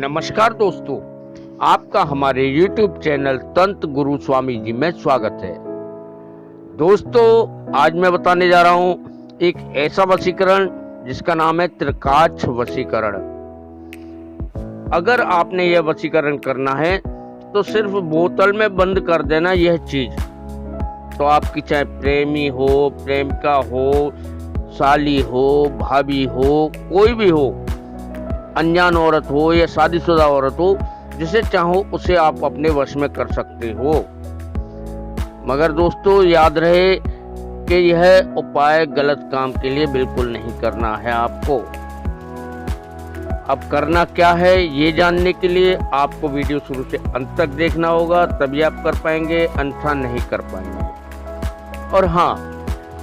नमस्कार दोस्तों, आपका हमारे YouTube चैनल तंत्र गुरु स्वामी जी में स्वागत है। दोस्तों, आज मैं बताने जा रहा हूँ एक ऐसा वशीकरण जिसका नाम है त्रिकाक्ष वशीकरण। अगर आपने यह वशीकरण करना है तो सिर्फ बोतल में बंद कर देना यह चीज। तो आपकी चाहे प्रेमी हो, प्रेमिका हो, साली हो, भाभी हो, कोई भी हो, अनजान औरत हो या शादीशुदा औरत हो, जिसे चाहो उसे आप अपने वश में कर सकते हो। मगर दोस्तों, याद रहे कि यह उपाय गलत काम के लिए बिल्कुल नहीं करना है आपको। अब करना क्या है ये जानने के लिए आपको वीडियो शुरू से अंत तक देखना होगा, तभी आप कर पाएंगे, अन्यथा नहीं कर पाएंगे। और हाँ,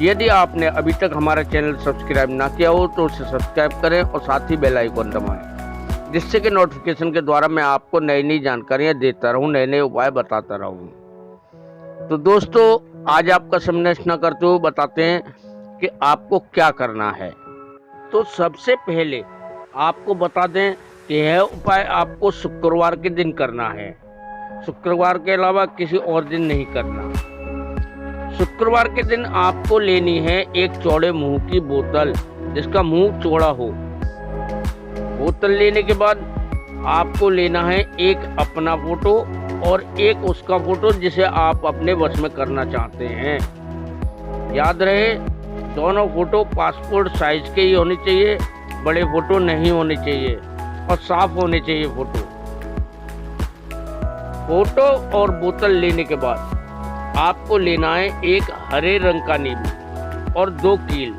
यदि आपने अभी तक हमारा चैनल सब्सक्राइब ना किया हो तो उसे सब्सक्राइब करें और साथ ही बेल आइकन दबाएं, जिससे कि नोटिफिकेशन के द्वारा मैं आपको नई नई जानकारियां देता रहूं, नए नए उपाय बताता रहूं। तो दोस्तों, आज आपका समय नष्ट न करते हुए बताते हैं कि आपको क्या करना है। तो सबसे पहले आपको बता दें कि यह उपाय आपको शुक्रवार के दिन करना है। शुक्रवार के अलावा किसी और दिन नहीं करना। शुक्रवार के दिन आपको लेनी है एक चौड़े मुंह की बोतल, जिसका मुंह चौड़ा हो। बोतल लेने के बाद आपको लेना है एक अपना फोटो और एक उसका फोटो जिसे आप अपने वश में करना चाहते हैं। याद रहे, दोनों फोटो पासपोर्ट साइज के ही होने चाहिए, बड़े फोटो नहीं होने चाहिए और साफ होने चाहिए फोटो और बोतल लेने के बाद आपको लेना है एक हरे रंग का नींबू और 2 कील।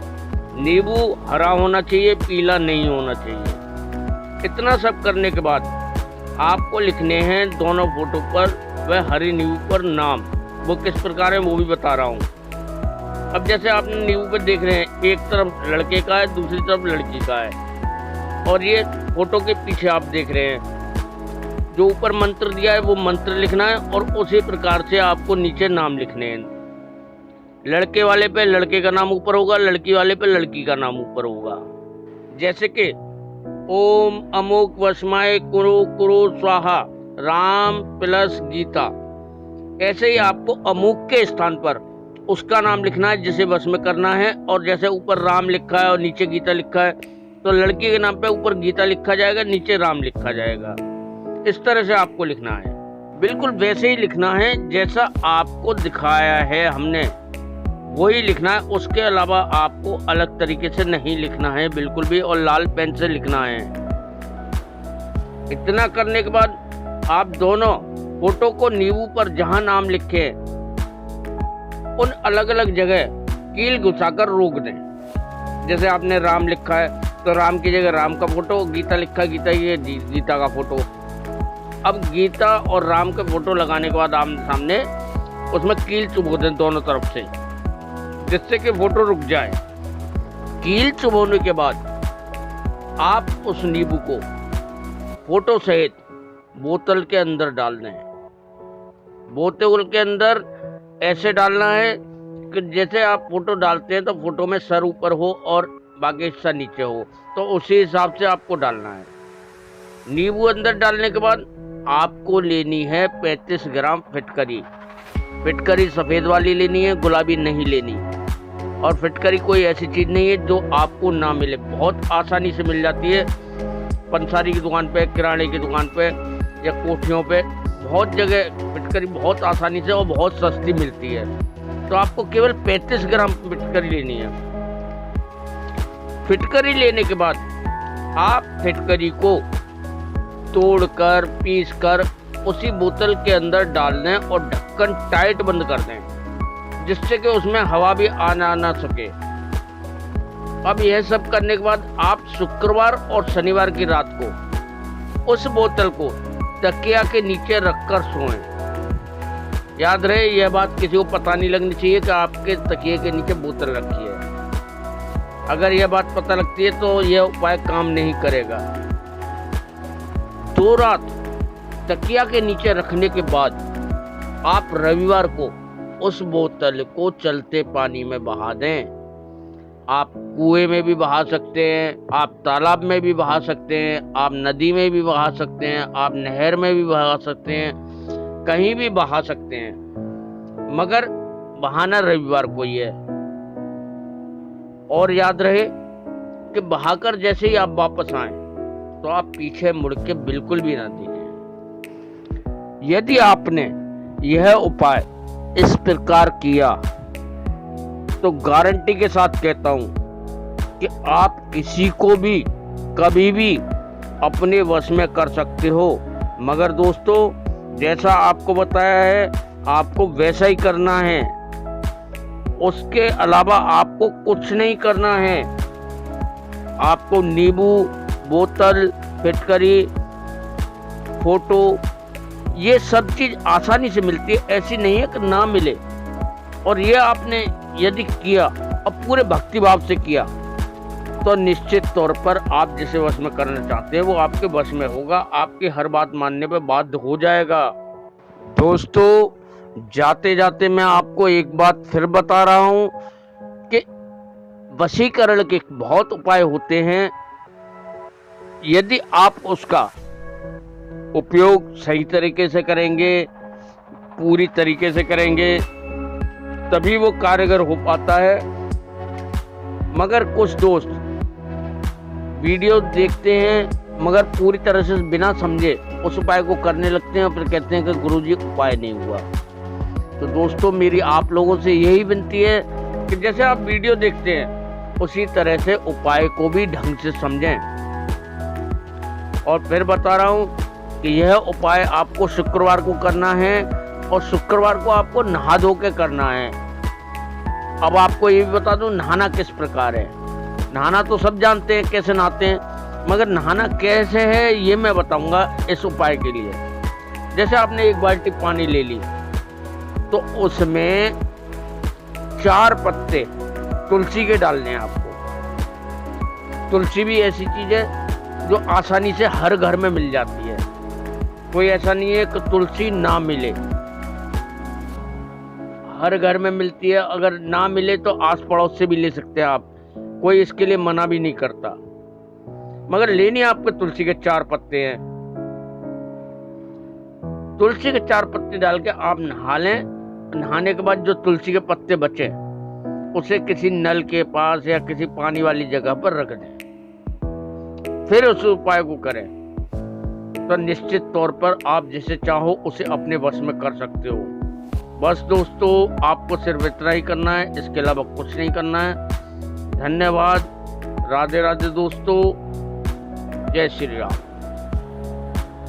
नींबू हरा होना चाहिए, पीला नहीं होना चाहिए। इतना सब करने के बाद आपको लिखने हैं दोनों फोटो पर वह हरे नींबू पर नाम। वो किस प्रकार है वो भी बता रहा हूँ। अब जैसे आपने नींबू पर देख रहे हैं, एक तरफ लड़के का है, दूसरी तरफ लड़की का है, और ये फोटो के पीछे आप देख रहे हैं जो ऊपर मंत्र दिया है वो मंत्र लिखना है और उसी प्रकार से आपको नीचे नाम लिखने हैं। लड़के वाले पे लड़के का नाम ऊपर होगा, लड़की वाले पे लड़की का नाम ऊपर होगा। जैसे कि ओम अमुक वशमाय कुरु कुरु स्वाहा राम प्लस गीता। ऐसे ही आपको अमुक के स्थान पर उसका नाम लिखना है जिसे वश में करना है। और जैसे ऊपर राम लिखा है और नीचे गीता लिखा है, तो लड़की के नाम पे ऊपर गीता लिखा जाएगा, नीचे राम लिखा जाएगा। इस तरह से आपको लिखना है, बिल्कुल वैसे ही लिखना है जैसा आपको दिखाया है हमने, वही लिखना है। उसके अलावा आपको अलग तरीके से नहीं लिखना है बिल्कुल भी, और लाल पेन से लिखना है। इतना करने के बाद आप दोनों फोटो को नींबू पर जहां नाम लिखे उन अलग अलग जगह कील घुसाकर रोक दें। जैसे आपने राम लिखा है तो राम की जगह राम का फोटो, गीता लिखा गीता, ये गीता का फोटो। अब गीता और राम के फोटो लगाने के बाद आमने सामने उसमें कील चुभो दें दोनों तरफ से, जिससे कि फोटो रुक जाए। कील चुभोने के बाद आप उस नींबू को फोटो सहित बोतल के अंदर डाल दें। बोतल के अंदर ऐसे डालना है कि जैसे आप फोटो डालते हैं तो फोटो में सर ऊपर हो और बाकी हिस्सा नीचे हो, तो उसी हिसाब से आपको डालना है। नींबू अंदर डालने के बाद आपको लेनी है 35 ग्राम फिटकरी। फिटकरी सफ़ेद वाली लेनी है, गुलाबी नहीं लेनी। और फिटकरी कोई ऐसी चीज़ नहीं है जो आपको ना मिले, बहुत आसानी से मिल जाती है। पंसारी की दुकान पे, किराने की दुकान पे या कोठियों पे, बहुत जगह फिटकरी बहुत आसानी से और बहुत सस्ती मिलती है। तो आपको केवल 35 ग्राम फिटकरी लेनी है। फिटकरी लेने के बाद आप फिटकरी को तोड़कर पीसकर उसी बोतल के अंदर डाल दें और ढक्कन टाइट बंद कर दें, जिससे कि उसमें हवा भी आना ना सके। अब यह सब करने के बाद आप शुक्रवार और शनिवार की रात को उस बोतल को तकिया के नीचे रखकर सोएं। याद रहे, यह बात किसी को पता नहीं लगनी चाहिए कि आपके तकिए के नीचे बोतल रखी है। अगर यह बात पता लगती है तो यह उपाय काम नहीं करेगा। 2 रात तकिया के नीचे रखने के बाद आप रविवार को उस बोतल को चलते पानी में बहा दें। आप कुएं में भी बहा सकते हैं, आप तालाब में भी बहा सकते हैं, आप नदी में भी बहा सकते हैं, आप नहर में भी बहा सकते हैं, कहीं भी बहा सकते हैं, मगर बहाना रविवार को ही है। और याद रहे कि बहाकर जैसे ही आप वापस आए तो आप पीछे मुड़ के बिल्कुल भी ना दीजिए। यदि आपने यह उपाय इस प्रकार किया तो गारंटी के साथ कहता हूं कि आप किसी को भी कभी भी अपने वश में कर सकते हो। मगर दोस्तों, जैसा आपको बताया है आपको वैसा ही करना है, उसके अलावा आपको कुछ नहीं करना है। आपको नींबू, बोतल, फिटकरी, फोटो, ये सब चीज आसानी से मिलती है, ऐसी नहीं है कि ना मिले। और ये आपने यदि किया और पूरे भक्तिभाव से किया तो निश्चित तौर पर आप जिसे वश में करना चाहते हैं वो आपके वश में होगा, आपकी हर बात मानने पर बाध्य हो जाएगा। दोस्तों, जाते जाते मैं आपको एक बात फिर बता रहा हूं कि वशीकरण के बहुत उपाय होते हैं। यदि आप उसका उपयोग सही तरीके से करेंगे, पूरी तरीके से करेंगे, तभी वो कारगर हो पाता है। मगर कुछ दोस्त वीडियो देखते हैं मगर पूरी तरह से बिना समझे उस उपाय को करने लगते हैं और फिर कहते हैं कि गुरुजी उपाय नहीं हुआ। तो दोस्तों, मेरी आप लोगों से यही विनती है कि जैसे आप वीडियो देखते हैं उसी तरह से उपाय को भी ढंग से समझें। और फिर बता रहा हूं कि यह उपाय आपको शुक्रवार को करना है और शुक्रवार को आपको नहा धो के करना है। अब आपको ये भी बता दूं नहाना किस प्रकार है। नहाना तो सब जानते हैं कैसे नहाते हैं, मगर नहाना कैसे है ये मैं बताऊंगा इस उपाय के लिए। जैसे आपने एक बाल्टी पानी ले ली तो उसमें 4 पत्ते तुलसी के डालने हैं आपको। तुलसी भी ऐसी चीज है जो आसानी से हर घर में मिल जाती है, कोई ऐसा नहीं है कि तुलसी ना मिले, हर घर में मिलती है। अगर ना मिले तो आस पड़ोस से भी ले सकते हैं आप, कोई इसके लिए मना भी नहीं करता। मगर लेनी आपको तुलसी के 4 पत्ते हैं। तुलसी के 4 पत्ते डाल के आप नहा लें। नहाने के बाद जो तुलसी के पत्ते बचे उसे किसी नल के पास या किसी पानी वाली जगह पर रख दें। फिर उस उपाय को करें तो निश्चित तौर पर आप जिसे चाहो उसे अपने वश में कर सकते हो। बस दोस्तों, आपको सिर्फ इतना ही करना है, इसके अलावा कुछ नहीं करना है। धन्यवाद। राधे राधे दोस्तों, जय श्री राम।